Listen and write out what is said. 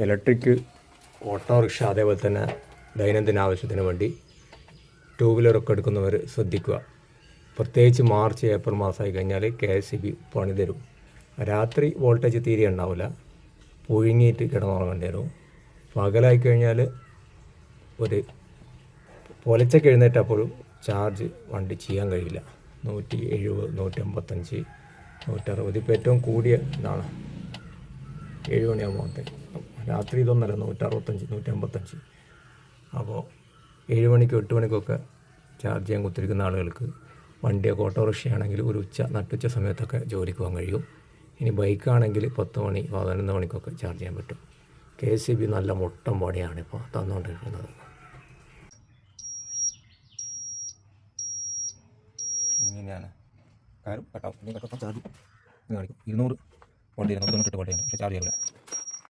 Electric autorickshaw അതേപോലെ തന്നെ ദൈനംദിന ആവശ്യത്തിന് വേണ്ടി ടൂ വീലറൊക്കെ എടുക്കുന്നവർ ശ്രദ്ധിക്കുക. പ്രത്യേകിച്ച് മാർച്ച് ഏപ്രിൽ മാസമായി കഴിഞ്ഞാൽ KSEB പണി തരും. രാത്രി വോൾട്ടേജ് തീരെ ഉണ്ടാവില്ല, പുഴുങ്ങിയിട്ട് കിടന്നുറങ്ങേണ്ടി വരും. പകലായി കഴിഞ്ഞാൽ ഒരു പുലച്ചൊക്കെ എഴുന്നേറ്റപ്പോഴും ചാർജ് വണ്ടി ചെയ്യാൻ കഴിയില്ല. 170, 185, 160 ഇപ്പോൾ ഏറ്റവും കൂടിയ ഇതാണ് 7 മണിയാകുമ്പോൾ. രാത്രി ഇതൊന്നല്ല, 165, 185. അപ്പോൾ 7 മണിക്കും 8 മണിക്കൊക്കെ ചാർജ് ചെയ്യാൻ കുത്തിരിക്കുന്ന ആളുകൾക്ക് വണ്ടിയൊക്കെ ഓട്ടോറിക്ഷയാണെങ്കിൽ ഒരു നട്ടുച്ച സമയത്തൊക്കെ ജോലിക്ക് പോകാൻ കഴിയും. ഇനി ബൈക്കാണെങ്കിൽ 10 മണി 11 മണിക്കൊക്കെ ചാർജ് ചെയ്യാൻ പറ്റും. KSEB നല്ല മുട്ടം പണിയാണ് ഇപ്പോൾ തന്നുകൊണ്ടിരിക്കുന്നത്. ഇങ്ങനെയാണ് കാര്യം കേട്ടോ. ചാർജ് കാണിക്കും 200 വണ്ടി 298 വണ്ടിയാണ്, പക്ഷേ ചാർജ് ചെയ്യില്ല.